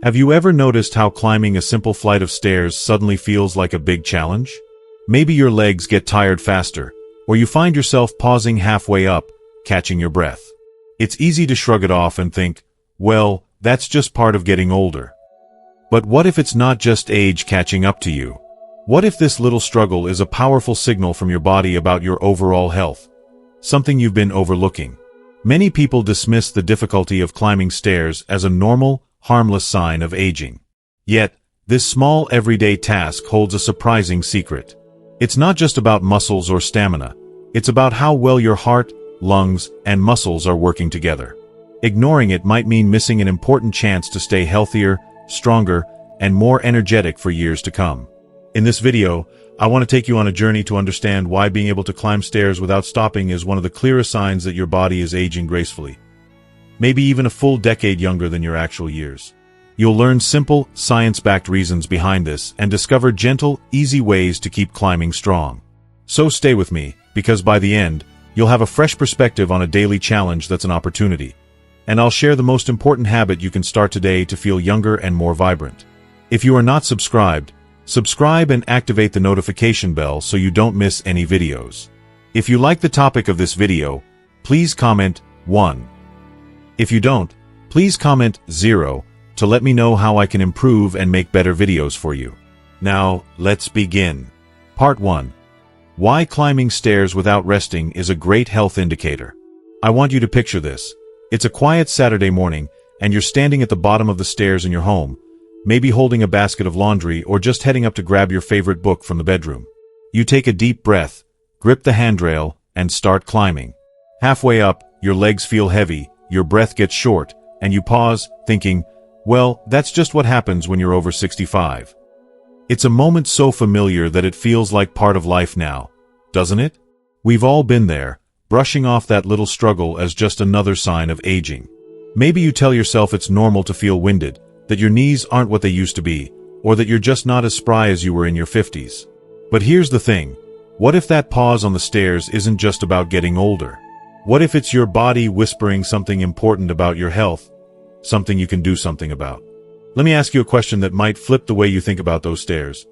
Have you ever noticed how climbing a simple flight of stairs suddenly feels like a big challenge? Maybe your legs get tired faster, or you find yourself pausing halfway up, catching your breath. It's easy to shrug it off and think, well, that's just part of getting older. But what if it's not just age catching up to you? What if this little struggle is a powerful signal from your body about your overall health? Something you've been overlooking. Many people dismiss the difficulty of climbing stairs as a normal, harmless sign of aging. Yet, this small everyday task holds a surprising secret. It's not just about muscles or stamina. It's about how well your heart, lungs, and muscles are working together. Ignoring it might mean missing an important chance to stay healthier, stronger, and more energetic for years to come. In this video, I want to take you on a journey to understand why being able to climb stairs without stopping is one of the clearest signs that your body is aging gracefully. Maybe even a full decade younger than your actual years. You'll learn simple, science-backed reasons behind this and discover gentle, easy ways to keep climbing strong. So stay with me, because by the end, you'll have a fresh perspective on a daily challenge that's an opportunity. And I'll share the most important habit you can start today to feel younger and more vibrant. If you are not subscribed, subscribe and activate the notification bell so you don't miss any videos. If you like the topic of this video, please comment 1. If you don't, please comment 0 to let me know how I can improve and make better videos for you. Now, let's begin. Part 1. Why climbing stairs without resting is a great health indicator. I want you to picture this. It's a quiet Saturday morning, and you're standing at the bottom of the stairs in your home, maybe holding a basket of laundry or just heading up to grab your favorite book from the bedroom. You take a deep breath, grip the handrail, and start climbing. Halfway up, your legs feel heavy, your breath gets short, and you pause, thinking, well, that's just what happens when you're over 65. It's a moment so familiar that it feels like part of life now, doesn't it? We've all been there, brushing off that little struggle as just another sign of aging. Maybe you tell yourself it's normal to feel winded, that your knees aren't what they used to be, or that you're just not as spry as you were in your 50s. But here's the thing. What if that pause on the stairs isn't just about getting older? What if it's your body whispering something important about your health, something you can do something about? Let me ask you a question that might flip the way you think about those stairs.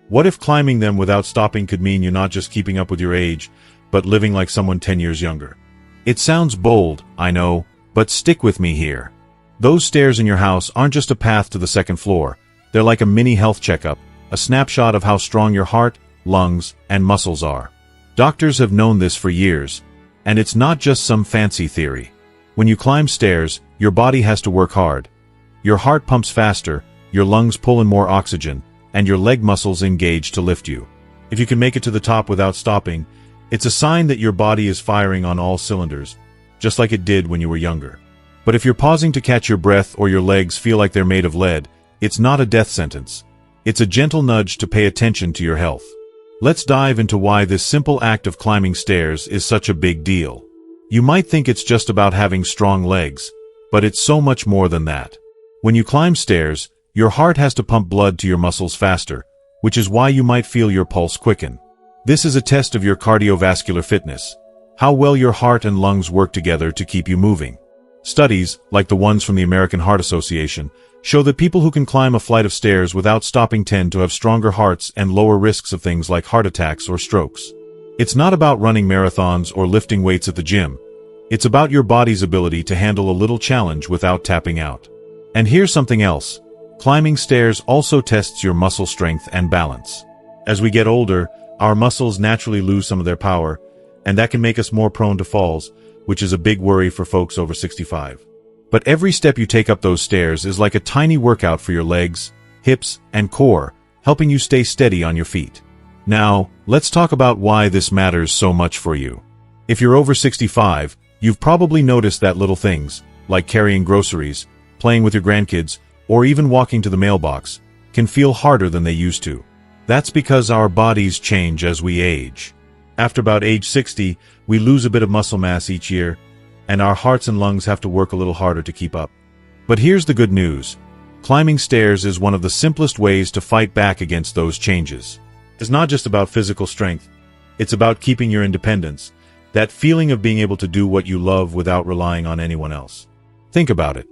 What if climbing them without stopping could mean you're not just keeping up with your age, but living like someone 10 years younger? It sounds bold, I know, but stick with me here. Those stairs in your house aren't just a path to the second floor. They're like a mini health checkup, a snapshot of how strong your heart, lungs, and muscles are. Doctors have known this for years, and it's not just some fancy theory. When you climb stairs, your body has to work hard. Your heart pumps faster, your lungs pull in more oxygen, and your leg muscles engage to lift you. If you can make it to the top without stopping, it's a sign that your body is firing on all cylinders, just like it did when you were younger. But if you're pausing to catch your breath or your legs feel like they're made of lead, it's not a death sentence. It's a gentle nudge to pay attention to your health. Let's dive into why this simple act of climbing stairs is such a big deal. You might think it's just about having strong legs, but it's so much more than that. When you climb stairs, your heart has to pump blood to your muscles faster, which is why you might feel your pulse quicken. This is a test of your cardiovascular fitness, how well your heart and lungs work together to keep you moving. Studies, like the ones from the American Heart Association, show that people who can climb a flight of stairs without stopping tend to have stronger hearts and lower risks of things like heart attacks or strokes. It's not about running marathons or lifting weights at the gym. It's about your body's ability to handle a little challenge without tapping out. And here's something else. Climbing stairs also tests your muscle strength and balance. As we get older, our muscles naturally lose some of their power, and that can make us more prone to falls, which is a big worry for folks over 65. But every step you take up those stairs is like a tiny workout for your legs, hips, and core, helping you stay steady on your feet. Now, let's talk about why this matters so much for you. If you're over 65, you've probably noticed that little things, like carrying groceries, playing with your grandkids, or even walking to the mailbox, can feel harder than they used to. That's because our bodies change as we age. After about age 60, we lose a bit of muscle mass each year, and our hearts and lungs have to work a little harder to keep up. But here's the good news. Climbing stairs is one of the simplest ways to fight back against those changes. It's not just about physical strength. It's about keeping your independence, that feeling of being able to do what you love without relying on anyone else. Think about it.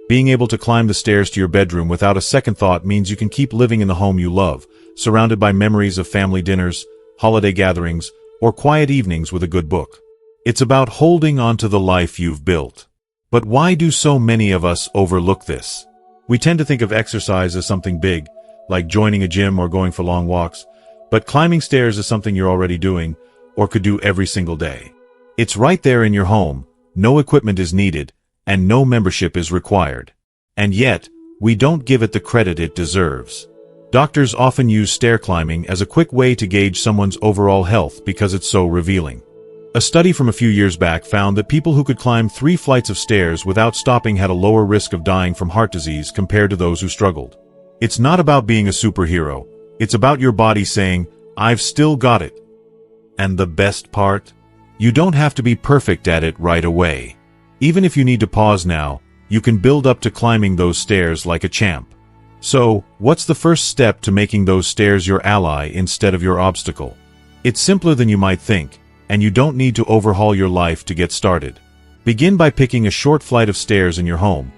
Being able to climb the stairs to your bedroom without a second thought means you can keep living in the home you love, surrounded by memories of family dinners, holiday gatherings, or quiet evenings with a good book. It's about holding on to the life you've built. But why do so many of us overlook this? We tend to think of exercise as something big, like joining a gym or going for long walks, but climbing stairs is something you're already doing, or could do every single day. It's right there in your home, no equipment is needed, and no membership is required. And yet, we don't give it the credit it deserves. Doctors often use stair climbing as a quick way to gauge someone's overall health because it's so revealing. A study from a few years back found that people who could climb 3 flights of stairs without stopping had a lower risk of dying from heart disease compared to those who struggled. It's not about being a superhero. It's about your body saying, "I've still got it." And the best part? You don't have to be perfect at it right away. Even if you need to pause now, you can build up to climbing those stairs like a champ. So, what's the first step to making those stairs your ally instead of your obstacle? It's simpler than you might think, and you don't need to overhaul your life to get started. Begin by picking a short flight of stairs in your home,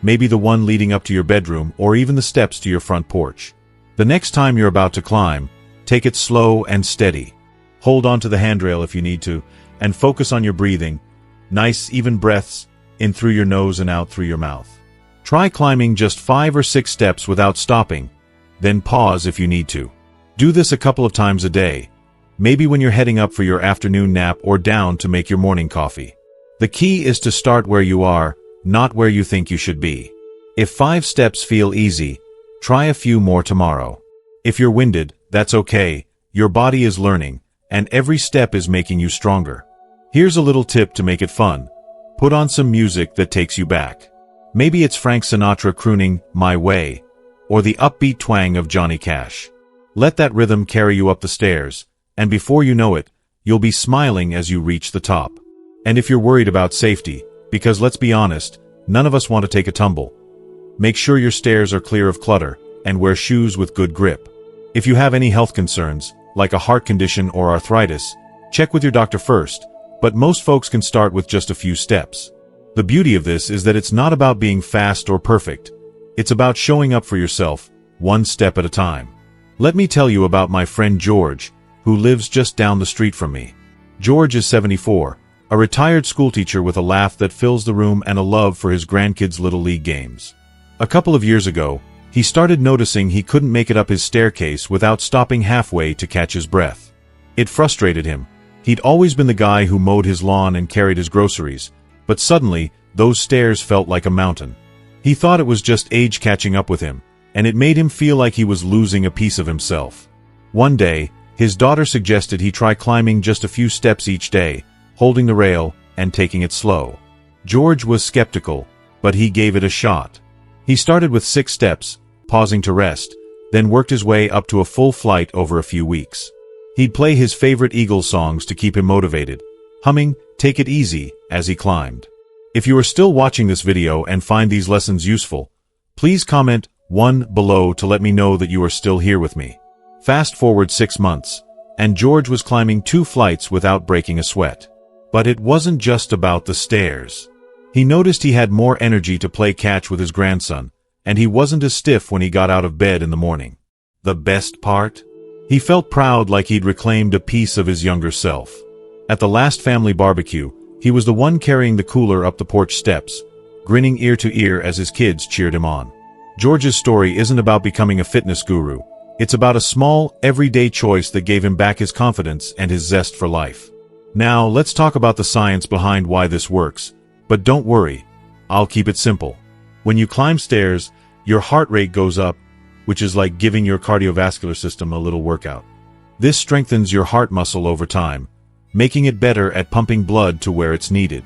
maybe the one leading up to your bedroom or even the steps to your front porch. The next time you're about to climb, take it slow and steady. Hold on to the handrail if you need to, and focus on your breathing. Nice, even breaths, in through your nose and out through your mouth. Try climbing just 5 or 6 steps without stopping, then pause if you need to. Do this a couple of times a day, maybe when you're heading up for your afternoon nap or down to make your morning coffee. The key is to start where you are, not where you think you should be. If 5 steps feel easy, try a few more tomorrow. If you're winded, that's okay, your body is learning, and every step is making you stronger. Here's a little tip to make it fun. Put on some music that takes you back. Maybe it's Frank Sinatra crooning "My Way," or the upbeat twang of Johnny Cash. Let that rhythm carry you up the stairs, and before you know it, you'll be smiling as you reach the top. And if you're worried about safety, because let's be honest, none of us want to take a tumble, make sure your stairs are clear of clutter, and wear shoes with good grip. If you have any health concerns, like a heart condition or arthritis, check with your doctor first, but most folks can start with just a few steps. The beauty of this is that it's not about being fast or perfect. It's about showing up for yourself, one step at a time. Let me tell you about my friend George, who lives just down the street from me. George is 74, a retired schoolteacher with a laugh that fills the room and a love for his grandkids' Little League games. A couple of years ago, he started noticing he couldn't make it up his staircase without stopping halfway to catch his breath. It frustrated him. He'd always been the guy who mowed his lawn and carried his groceries, but suddenly, those stairs felt like a mountain. He thought it was just age catching up with him, and it made him feel like he was losing a piece of himself. One day, his daughter suggested he try climbing just a few steps each day, holding the rail and taking it slow. George was skeptical, but he gave it a shot. He started with 6 steps, pausing to rest, then worked his way up to a full flight over a few weeks. He'd play his favorite Eagles songs to keep him motivated, humming "Take It Easy" as he climbed. If you are still watching this video and find these lessons useful, please comment 1 below to let me know that you are still here with me. Fast forward 6 months, and George was climbing 2 flights without breaking a sweat. But it wasn't just about the stairs. He noticed he had more energy to play catch with his grandson, and he wasn't as stiff when he got out of bed in the morning. The best part? He felt proud, like he'd reclaimed a piece of his younger self. At the last family barbecue, he was the one carrying the cooler up the porch steps, grinning ear to ear as his kids cheered him on. George's story isn't about becoming a fitness guru. It's about a small, everyday choice that gave him back his confidence and his zest for life. Now, let's talk about the science behind why this works. But don't worry, I'll keep it simple. When you climb stairs, your heart rate goes up, which is like giving your cardiovascular system a little workout. This strengthens your heart muscle over time, making it better at pumping blood to where it's needed.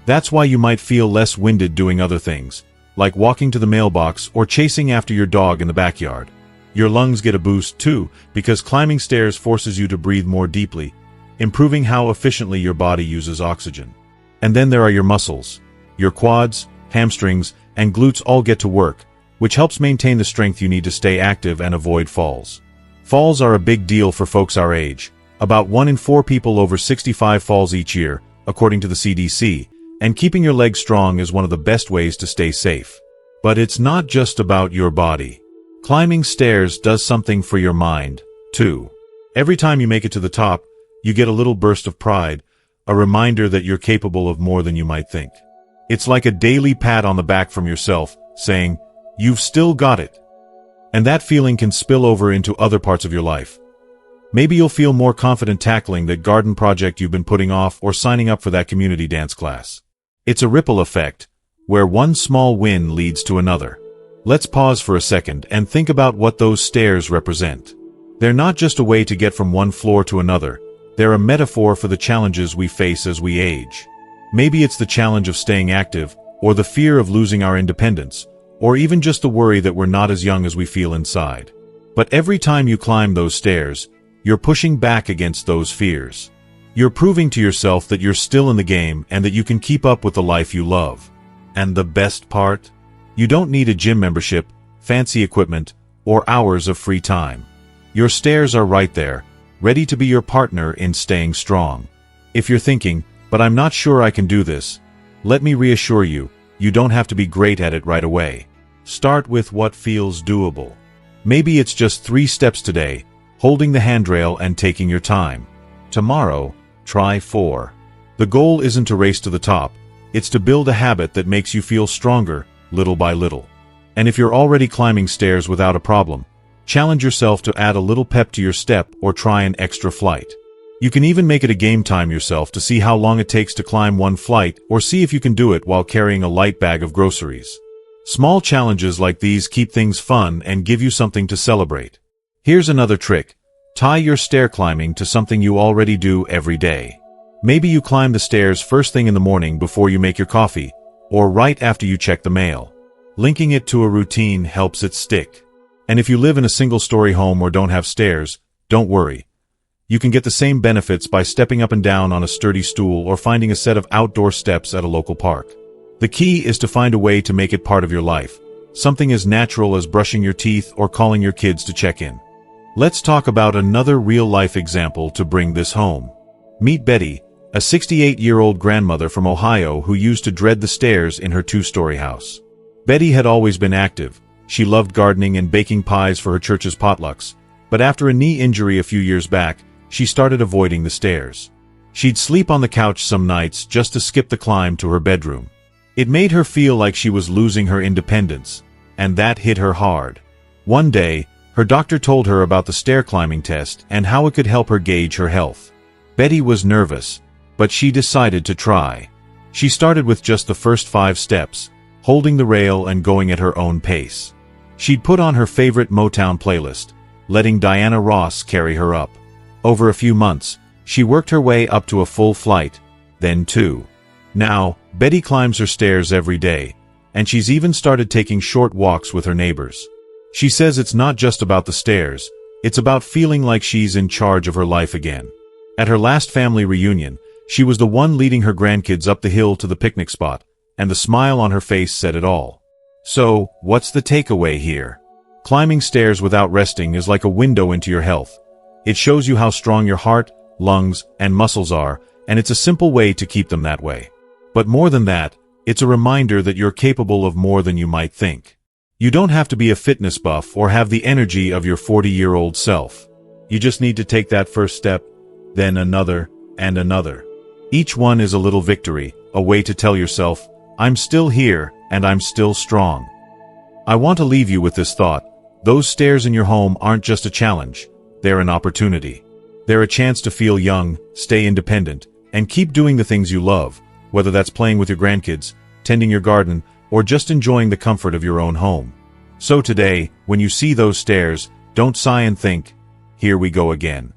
That's why you might feel less winded doing other things, like walking to the mailbox or chasing after your dog in the backyard. Your lungs get a boost too, because climbing stairs forces you to breathe more deeply, improving how efficiently your body uses oxygen. And then there are your muscles. Your quads, hamstrings, and glutes all get to work, which helps maintain the strength you need to stay active and avoid falls. Falls are a big deal for folks our age. About 1 in 4 people over 65 falls each year, according to the CDC, and keeping your legs strong is one of the best ways to stay safe. But it's not just about your body. Climbing stairs does something for your mind, too. Every time you make it to the top, you get a little burst of pride, a reminder that you're capable of more than you might think. It's like a daily pat on the back from yourself, saying, "You've still got it." And that feeling can spill over into other parts of your life. Maybe you'll feel more confident tackling that garden project you've been putting off or signing up for that community dance class. It's a ripple effect, where one small win leads to another. Let's pause for a second and think about what those stairs represent. They're not just a way to get from one floor to another, they're a metaphor for the challenges we face as we age. Maybe it's the challenge of staying active, or the fear of losing our independence, or even just the worry that we're not as young as we feel inside. But every time you climb those stairs, you're pushing back against those fears. You're proving to yourself that you're still in the game and that you can keep up with the life you love. And the best part? You don't need a gym membership, fancy equipment, or hours of free time. Your stairs are right there, ready to be your partner in staying strong. If you're thinking, "But I'm not sure I can do this," let me reassure you, you don't have to be great at it right away. Start with what feels doable. Maybe it's just 3 steps today, holding the handrail and taking your time. Tomorrow, try 4. The goal isn't to race to the top, it's to build a habit that makes you feel stronger, little by little. And if you're already climbing stairs without a problem, challenge yourself to add a little pep to your step or try an extra flight. You can even make it a game time yourself to see how long it takes to climb one flight or see if you can do it while carrying a light bag of groceries. Small challenges like these keep things fun and give you something to celebrate. Here's another trick. Tie your stair climbing to something you already do every day. Maybe you climb the stairs first thing in the morning before you make your coffee, or right after you check the mail. Linking it to a routine helps it stick. And if you live in a single-story home or don't have stairs, don't worry. You can get the same benefits by stepping up and down on a sturdy stool or finding a set of outdoor steps at a local park. The key is to find a way to make it part of your life, something as natural as brushing your teeth or calling your kids to check in. Let's talk about another real-life example to bring this home. Meet Betty, a 68-year-old grandmother from Ohio who used to dread the stairs in her 2-story house. Betty had always been active. She loved gardening and baking pies for her church's potlucks, but after a knee injury a few years back, she started avoiding the stairs. She'd sleep on the couch some nights just to skip the climb to her bedroom. It made her feel like she was losing her independence, and that hit her hard. One day, her doctor told her about the stair climbing test and how it could help her gauge her health. Betty was nervous, but she decided to try. She started with just the first 5 steps, holding the rail and going at her own pace. She'd put on her favorite Motown playlist, letting Diana Ross carry her up. Over a few months, she worked her way up to a full flight, then 2. Now, Betty climbs her stairs every day, and she's even started taking short walks with her neighbors. She says it's not just about the stairs, it's about feeling like she's in charge of her life again. At her last family reunion, she was the one leading her grandkids up the hill to the picnic spot, and the smile on her face said it all. So, what's the takeaway here? Climbing stairs without resting is like a window into your health. It shows you how strong your heart, lungs, and muscles are, and it's a simple way to keep them that way. But more than that, it's a reminder that you're capable of more than you might think. You don't have to be a fitness buff or have the energy of your 40-year-old self. You just need to take that first step, then another, and another. Each one is a little victory, a way to tell yourself, "I'm still here, and I'm still strong." I want to leave you with this thought. Those stairs in your home aren't just a challenge, they're an opportunity. They're a chance to feel young, stay independent, and keep doing the things you love, whether that's playing with your grandkids, tending your garden, or just enjoying the comfort of your own home. So today, when you see those stairs, don't sigh and think, "Here we go again."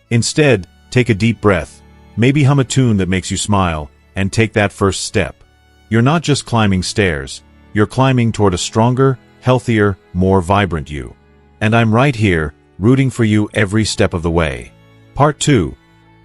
Instead, take a deep breath, maybe hum a tune that makes you smile, and take that first step. You're not just climbing stairs, you're climbing toward a stronger, healthier, more vibrant you. And I'm right here, rooting for you every step of the way. Part 2.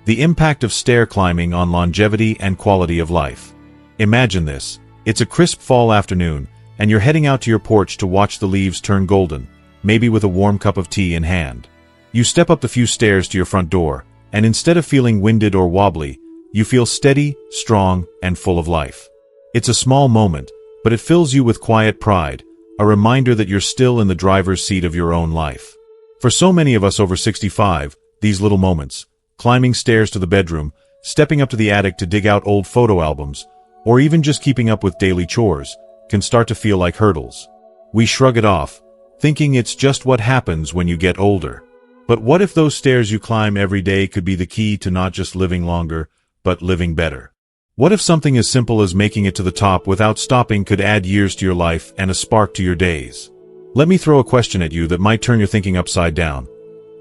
The impact of stair climbing on longevity and quality of life. Imagine this. It's a crisp fall afternoon, and you're heading out to your porch to watch the leaves turn golden, maybe with a warm cup of tea in hand. You step up the few stairs to your front door, and instead of feeling winded or wobbly, you feel steady, strong, and full of life. It's a small moment, but it fills you with quiet pride, a reminder that you're still in the driver's seat of your own life. For so many of us over 65, these little moments, climbing stairs to the bedroom, stepping up to the attic to dig out old photo albums, or even just keeping up with daily chores, can start to feel like hurdles. We shrug it off, thinking it's just what happens when you get older. But what if those stairs you climb every day could be the key to not just living longer, but living better? What if something as simple as making it to the top without stopping could add years to your life and a spark to your days? Let me throw a question at you that might turn your thinking upside down.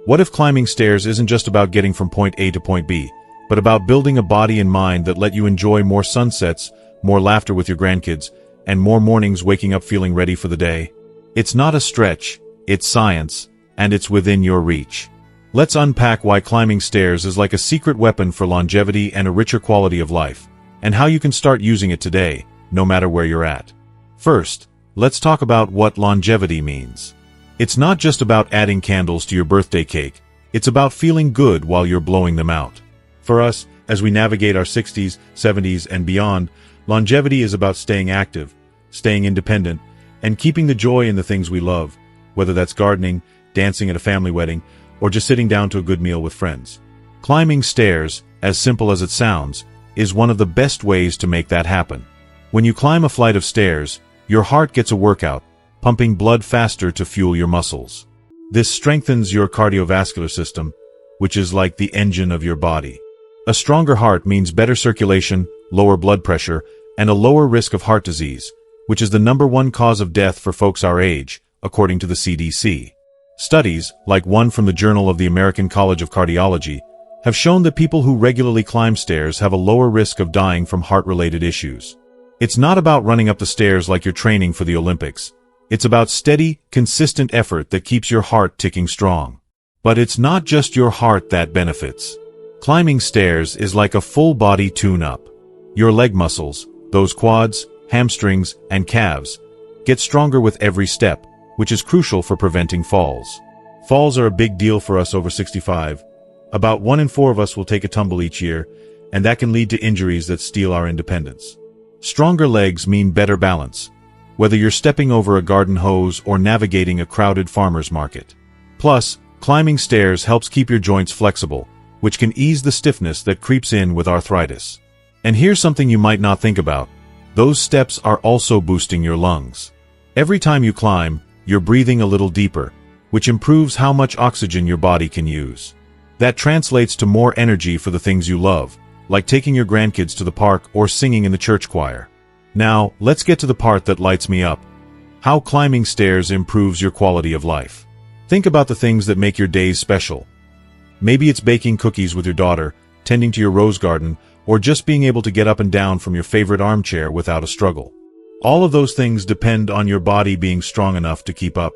What if climbing stairs isn't just about getting from point A to point B, but about building a body and mind that let you enjoy more sunsets, more laughter with your grandkids, and more mornings waking up feeling ready for the day? It's not a stretch, it's science, and it's within your reach. Let's unpack why climbing stairs is like a secret weapon for longevity and a richer quality of life, and how you can start using it today, no matter where you're at. First, let's talk about what longevity means. It's not just about adding candles to your birthday cake, it's about feeling good while you're blowing them out. For us, as we navigate our 60s, 70s, and beyond, longevity is about staying active, staying independent, and keeping the joy in the things we love, whether that's gardening, dancing at a family wedding, or just sitting down to a good meal with friends. Climbing stairs, as simple as it sounds, is one of the best ways to make that happen. When you climb a flight of stairs, your heart gets a workout, pumping blood faster to fuel your muscles. This strengthens your cardiovascular system, which is like the engine of your body. A stronger heart means better circulation, lower blood pressure, and a lower risk of heart disease, which is the #1 cause of death for folks our age, according to the CDC. Studies, like one from the Journal of the American College of Cardiology, have shown that people who regularly climb stairs have a lower risk of dying from heart-related issues. It's not about running up the stairs like you're training for the Olympics. It's about steady, consistent effort that keeps your heart ticking strong. But it's not just your heart that benefits. Climbing stairs is like a full-body tune-up. Your leg muscles, those quads, hamstrings, and calves, get stronger with every step, which is crucial for preventing falls. Falls are a big deal for us over 65. About 1 in 4 of us will take a tumble each year, and that can lead to injuries that steal our independence. Stronger legs mean better balance, whether you're stepping over a garden hose or navigating a crowded farmer's market. Plus, climbing stairs helps keep your joints flexible, which can ease the stiffness that creeps in with arthritis. And here's something you might not think about. Those steps are also boosting your lungs. Every time you climb, you're breathing a little deeper, which improves how much oxygen your body can use. That translates to more energy for the things you love, like taking your grandkids to the park or singing in the church choir. Now, let's get to the part that lights me up. How climbing stairs improves your quality of life. Think about the things that make your days special. Maybe it's baking cookies with your daughter, tending to your rose garden, or just being able to get up and down from your favorite armchair without a struggle. All of those things depend on your body being strong enough to keep up.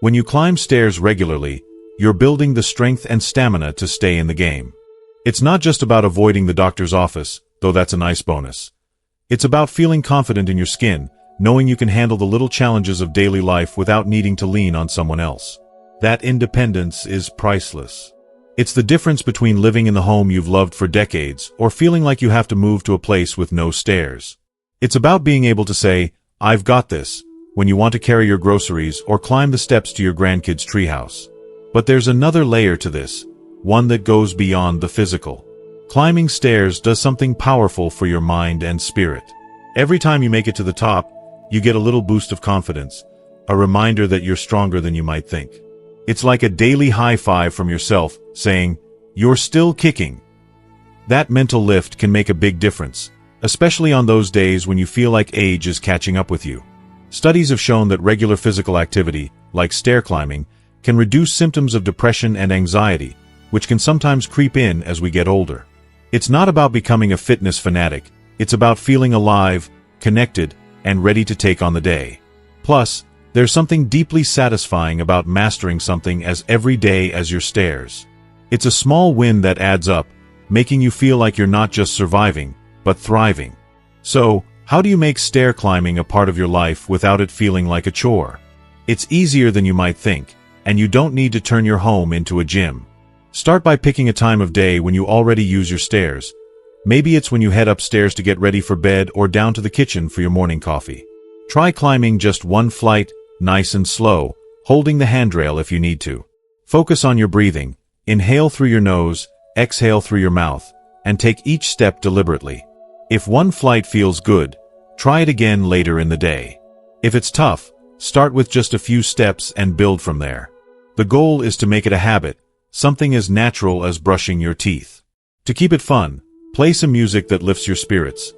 When you climb stairs regularly, you're building the strength and stamina to stay in the game. It's not just about avoiding the doctor's office, though that's a nice bonus. It's about feeling confident in your skin, knowing you can handle the little challenges of daily life without needing to lean on someone else. That independence is priceless. It's the difference between living in the home you've loved for decades or feeling like you have to move to a place with no stairs. It's about being able to say, "I've got this," when you want to carry your groceries or climb the steps to your grandkids' treehouse. But there's another layer to this, one that goes beyond the physical. Climbing stairs does something powerful for your mind and spirit. Every time you make it to the top, you get a little boost of confidence, a reminder that you're stronger than you might think. It's like a daily high five from yourself, saying, "You're still kicking." That mental lift can make a big difference, especially on those days when you feel like age is catching up with you. Studies have shown that regular physical activity, like stair climbing, can reduce symptoms of depression and anxiety, which can sometimes creep in as we get older. It's not about becoming a fitness fanatic, it's about feeling alive, connected, and ready to take on the day. Plus, there's something deeply satisfying about mastering something as everyday as your stairs. It's a small win that adds up, making you feel like you're not just surviving, but thriving. So, how do you make stair climbing a part of your life without it feeling like a chore? It's easier than you might think, and you don't need to turn your home into a gym. Start by picking a time of day when you already use your stairs. Maybe it's when you head upstairs to get ready for bed or down to the kitchen for your morning coffee. Try climbing just one flight, nice and slow, holding the handrail if you need to. Focus on your breathing. Inhale through your nose, exhale through your mouth, and take each step deliberately. If one flight feels good, try it again later in the day. If it's tough, start with just a few steps and build from there. The goal is to make it a habit, something as natural as brushing your teeth. To keep it fun, play some music that lifts your spirits.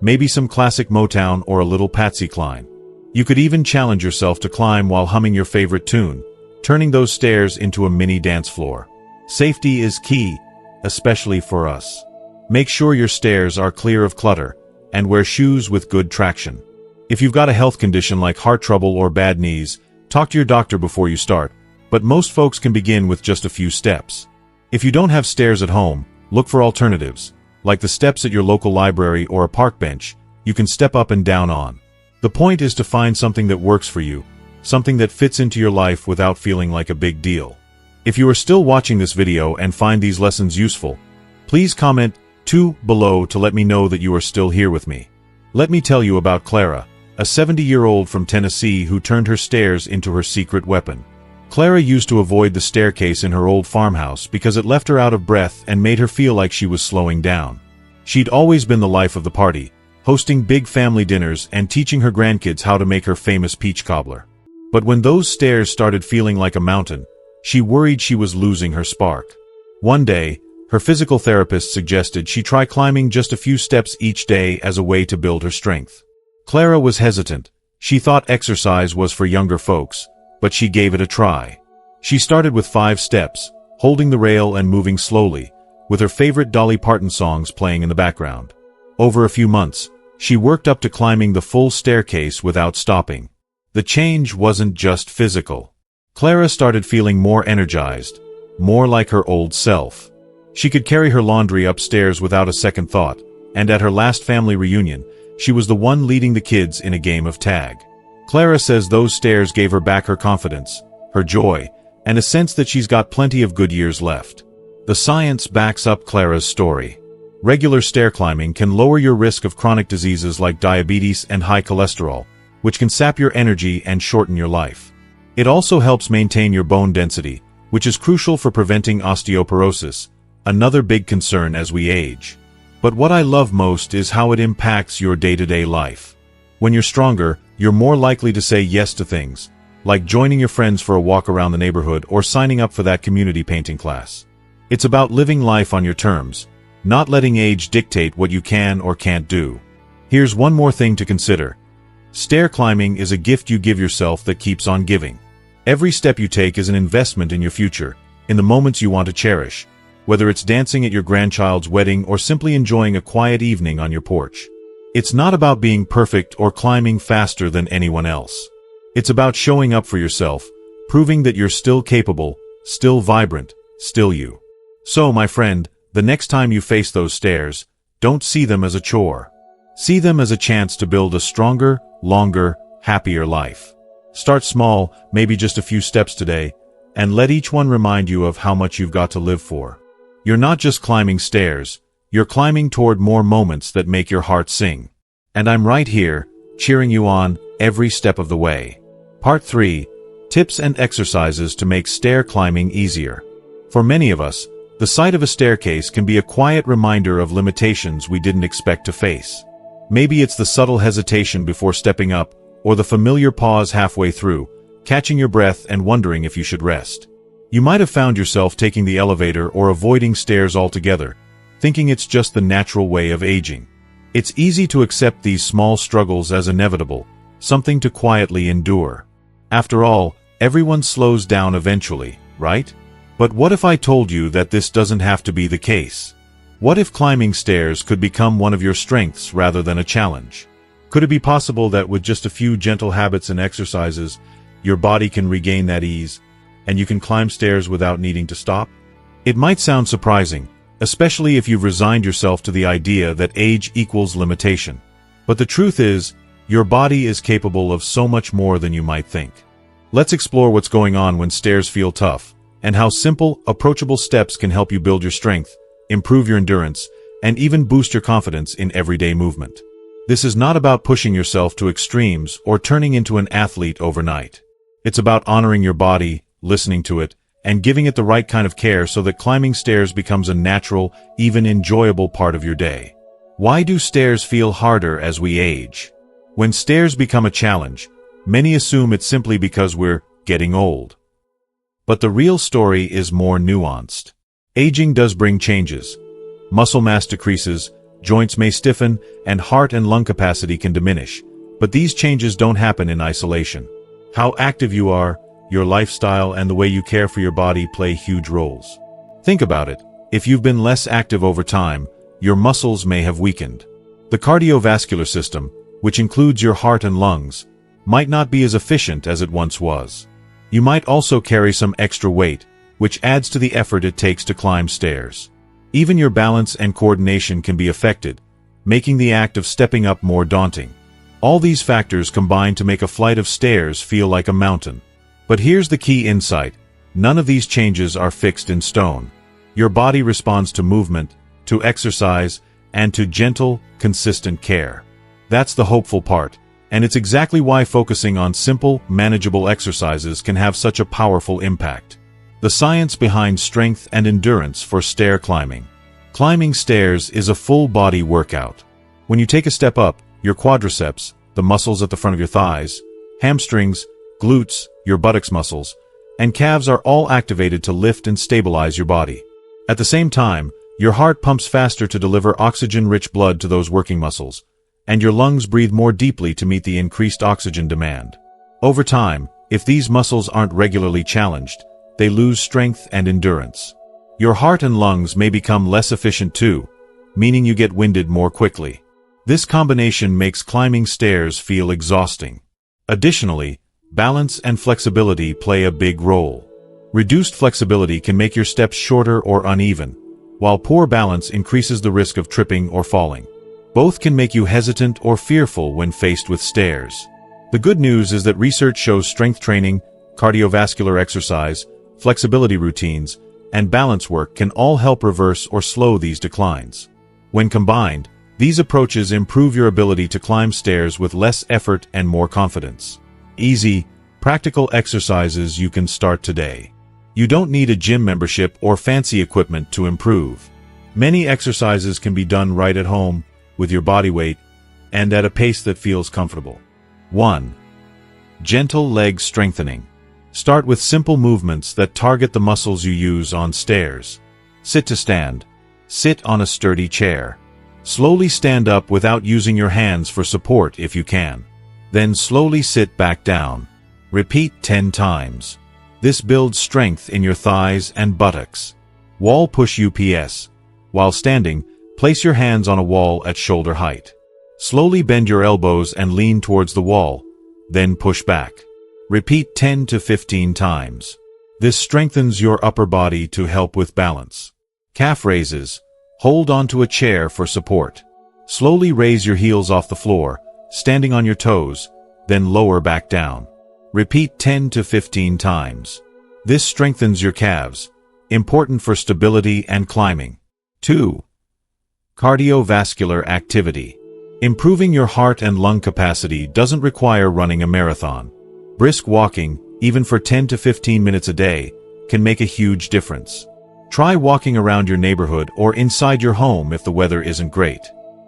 Maybe some classic Motown or a little Patsy Cline. You could even challenge yourself to climb while humming your favorite tune, turning those stairs into a mini dance floor. Safety is key, especially for us. Make sure your stairs are clear of clutter, and wear shoes with good traction. If you've got a health condition like heart trouble or bad knees, talk to your doctor before you start, but most folks can begin with just a few steps. If you don't have stairs at home, look for alternatives, like the steps at your local library or a park bench you can step up and down on. The point is to find something that works for you, something that fits into your life without feeling like a big deal. If you are still watching this video and find these lessons useful, please comment 2 below to let me know that you are still here with me. Let me tell you about Clara, a 70-year-old from Tennessee who turned her stairs into her secret weapon. Clara used to avoid the staircase in her old farmhouse because it left her out of breath and made her feel like she was slowing down. She'd always been the life of the party, hosting big family dinners and teaching her grandkids how to make her famous peach cobbler. But when those stairs started feeling like a mountain, she worried she was losing her spark. One day, her physical therapist suggested she try climbing just a few steps each day as a way to build her strength. Clara was hesitant. She thought exercise was for younger folks, but she gave it a try. She started with 5 steps, holding the rail and moving slowly, with her favorite Dolly Parton songs playing in the background. Over a few months, she worked up to climbing the full staircase without stopping. The change wasn't just physical. Clara started feeling more energized, more like her old self. She could carry her laundry upstairs without a second thought, and at her last family reunion, she was the one leading the kids in a game of tag. Clara says those stairs gave her back her confidence, her joy, and a sense that she's got plenty of good years left. The science backs up Clara's story. Regular stair climbing can lower your risk of chronic diseases like diabetes and high cholesterol, which can sap your energy and shorten your life. It also helps maintain your bone density, which is crucial for preventing osteoporosis, another big concern as we age. But what I love most is how it impacts your day-to-day life. When you're stronger, you're more likely to say yes to things, like joining your friends for a walk around the neighborhood or signing up for that community painting class. It's about living life on your terms, not letting age dictate what you can or can't do. Here's one more thing to consider. Stair climbing is a gift you give yourself that keeps on giving. Every step you take is an investment in your future, in the moments you want to cherish, whether it's dancing at your grandchild's wedding or simply enjoying a quiet evening on your porch. It's not about being perfect or climbing faster than anyone else. It's about showing up for yourself, proving that you're still capable, still vibrant, still you. So, my friend, the next time you face those stairs, don't see them as a chore. See them as a chance to build a stronger, longer, happier life. Start small, maybe just a few steps today, and let each one remind you of how much you've got to live for. You're not just climbing stairs, you're climbing toward more moments that make your heart sing. And I'm right here, cheering you on every step of the way. Part 3. Tips and exercises to make stair climbing easier. For many of us, the sight of a staircase can be a quiet reminder of limitations we didn't expect to face. Maybe it's the subtle hesitation before stepping up, or the familiar pause halfway through, catching your breath and wondering if you should rest. You might have found yourself taking the elevator or avoiding stairs altogether, thinking it's just the natural way of aging. It's easy to accept these small struggles as inevitable, something to quietly endure. After all, everyone slows down eventually, right? But what if I told you that this doesn't have to be the case? What if climbing stairs could become one of your strengths rather than a challenge? Could it be possible that with just a few gentle habits and exercises, your body can regain that ease, and you can climb stairs without needing to stop? It might sound surprising, especially if you've resigned yourself to the idea that age equals limitation. But the truth is, your body is capable of so much more than you might think. Let's explore what's going on when stairs feel tough, and how simple, approachable steps can help you build your strength, improve your endurance, and even boost your confidence in everyday movement. This is not about pushing yourself to extremes or turning into an athlete overnight. It's about honoring your body, listening to it, and giving it the right kind of care so that climbing stairs becomes a natural, even enjoyable part of your day. Why do stairs feel harder as we age? When stairs become a challenge, many assume it's simply because we're getting old. But the real story is more nuanced. Aging does bring changes. Muscle mass decreases, joints may stiffen, and heart and lung capacity can diminish. But these changes don't happen in isolation. How active you are, your lifestyle, and the way you care for your body play huge roles. Think about it. If you've been less active over time, your muscles may have weakened. The cardiovascular system, which includes your heart and lungs, might not be as efficient as it once was. You might also carry some extra weight, which adds to the effort it takes to climb stairs. Even your balance and coordination can be affected, making the act of stepping up more daunting. All these factors combine to make a flight of stairs feel like a mountain. But here's the key insight. None of these changes are fixed in stone. Your body responds to movement, to exercise, and to gentle, consistent care. That's the hopeful part, and it's exactly why focusing on simple, manageable exercises can have such a powerful impact. The science behind strength and endurance for stair climbing. Climbing stairs is a full-body workout. When you take a step up, your quadriceps, the muscles at the front of your thighs, hamstrings, glutes, your buttocks muscles, and calves are all activated to lift and stabilize your body. At the same time, your heart pumps faster to deliver oxygen-rich blood to those working muscles, and your lungs breathe more deeply to meet the increased oxygen demand. Over time, if these muscles aren't regularly challenged, they lose strength and endurance. Your heart and lungs may become less efficient too, meaning you get winded more quickly. This combination makes climbing stairs feel exhausting. Additionally, balance and flexibility play a big role. Reduced flexibility can make your steps shorter or uneven, while poor balance increases the risk of tripping or falling. Both can make you hesitant or fearful when faced with stairs. The good news is that research shows strength training, cardiovascular exercise, flexibility routines, and balance work can all help reverse or slow these declines. When combined, these approaches improve your ability to climb stairs with less effort and more confidence. Easy, practical exercises you can start today. You don't need a gym membership or fancy equipment to improve. Many exercises can be done right at home, with your body weight, and at a pace that feels comfortable. 1. Gentle leg strengthening. Start with simple movements that target the muscles you use on stairs. Sit to stand. Sit on a sturdy chair. Slowly stand up without using your hands for support if you can. Then slowly sit back down. Repeat 10 times. This builds strength in your thighs and buttocks. Wall push UPS. While standing, place your hands on a wall at shoulder height. Slowly bend your elbows and lean towards the wall, then push back. Repeat 10 to 15 times. This strengthens your upper body to help with balance. Calf raises. Hold onto a chair for support. Slowly raise your heels off the floor, standing on your toes, then lower back down. Repeat 10 to 15 times. This strengthens your calves, important for stability and climbing. 2. Cardiovascular activity. Improving your heart and lung capacity doesn't require running a marathon. Brisk walking, even for 10 to 15 minutes a day, can make a huge difference. Try walking around your neighborhood or inside your home if the weather isn't great.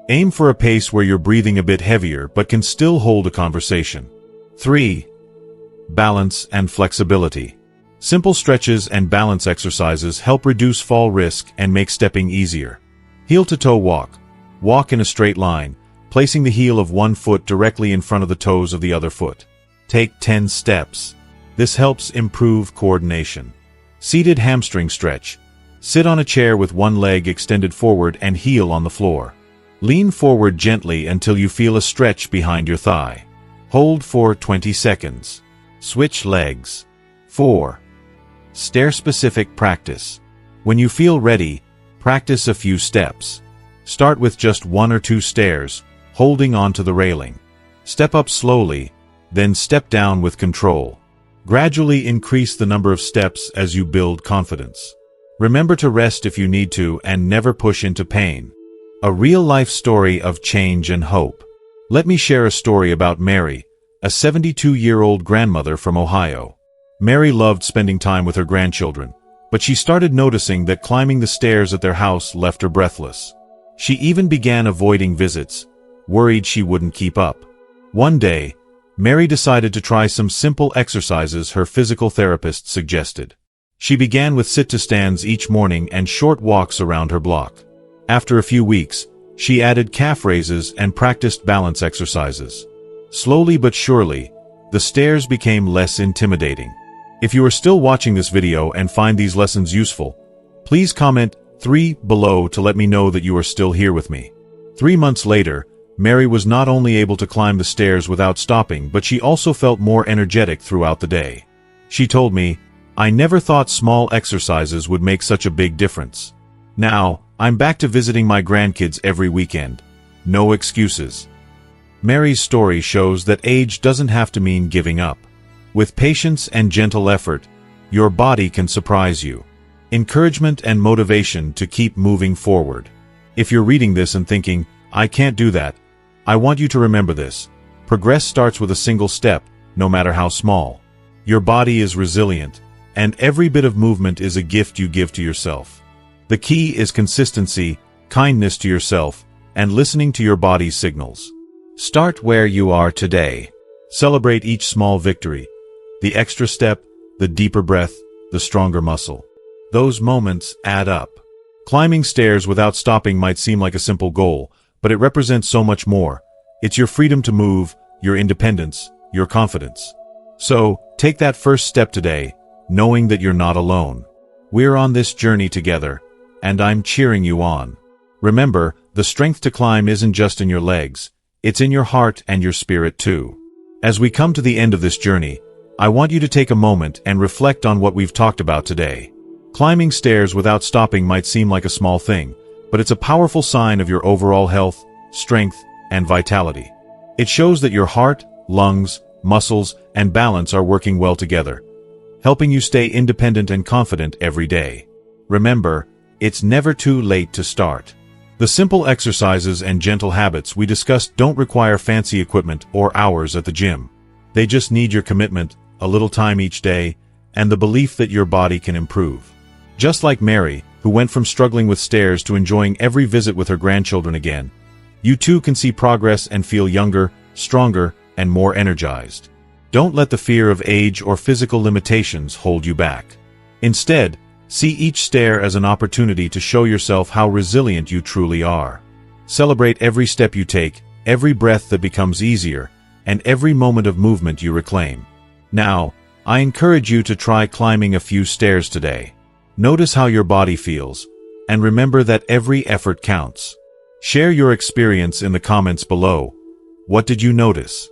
Aim for a pace where you're breathing a bit heavier but can still hold a conversation. 3. Balance and flexibility. Simple stretches and balance exercises help reduce fall risk and make stepping easier. Heel-to-toe walk. Walk in a straight line, placing the heel of one foot directly in front of the toes of the other foot. Take 10 steps. This helps improve coordination. Seated hamstring stretch. Sit on a chair with one leg extended forward and heel on the floor. Lean forward gently until you feel a stretch behind your thigh. Hold for 20 seconds. Switch legs. 4. Stair-specific practice. When you feel ready, practice a few steps. Start with just 1 or 2 stairs, holding onto the railing. Step up slowly, then step down with control. Gradually increase the number of steps as you build confidence. Remember to rest if you need to and never push into pain. A real-life story of change and hope. Let me share a story about Mary, a 72-year-old grandmother from Ohio. Mary loved spending time with her grandchildren, but she started noticing that climbing the stairs at their house left her breathless. She even began avoiding visits, worried she wouldn't keep up. One day, Mary decided to try some simple exercises her physical therapist suggested. She began with sit-to-stands each morning and short walks around her block. After a few weeks, she added calf raises and practiced balance exercises. Slowly but surely, the stairs became less intimidating. If you are still watching this video and find these lessons useful, please comment 3 below to let me know that you are still here with me. 3 months later, Mary was not only able to climb the stairs without stopping, but she also felt more energetic throughout the day. She told me, "I never thought small exercises would make such a big difference. Now, I'm back to visiting my grandkids every weekend. No excuses." Mary's story shows that age doesn't have to mean giving up. With patience and gentle effort, your body can surprise you. Encouragement and motivation to keep moving forward. If you're reading this and thinking, "I can't do that," I want you to remember this. Progress starts with a single step, no matter how small. Your body is resilient, and every bit of movement is a gift you give to yourself. The key is consistency, kindness to yourself, and listening to your body's signals. Start where you are today. Celebrate each small victory. The extra step, the deeper breath, the stronger muscle. Those moments add up. Climbing stairs without stopping might seem like a simple goal, but it represents so much more. It's your freedom to move, your independence, your confidence. So, take that first step today, knowing that you're not alone. We're on this journey together, and I'm cheering you on. Remember, the strength to climb isn't just in your legs, it's in your heart and your spirit too. As we come to the end of this journey, I want you to take a moment and reflect on what we've talked about today. Climbing stairs without stopping might seem like a small thing, but it's a powerful sign of your overall health, strength, and vitality. It shows that your heart, lungs, muscles, and balance are working well together, helping you stay independent and confident every day. Remember, it's never too late to start. The simple exercises and gentle habits we discussed don't require fancy equipment or hours at the gym. They just need your commitment, a little time each day, and the belief that your body can improve. Just like Mary, who went from struggling with stairs to enjoying every visit with her grandchildren again, you too can see progress and feel younger, stronger, and more energized. Don't let the fear of age or physical limitations hold you back. Instead, see each stair as an opportunity to show yourself how resilient you truly are. Celebrate every step you take, every breath that becomes easier, and every moment of movement you reclaim. Now, I encourage you to try climbing a few stairs today. Notice how your body feels, and remember that every effort counts. Share your experience in the comments below. What did you notice?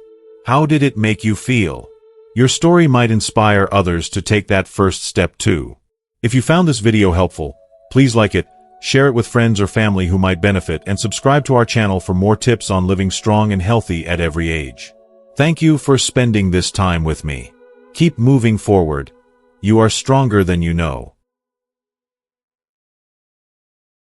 How did it make you feel? Your story might inspire others to take that first step too. If you found this video helpful, please like it, share it with friends or family who might benefit, and subscribe to our channel for more tips on living strong and healthy at every age. Thank you for spending this time with me. Keep moving forward. You are stronger than you know.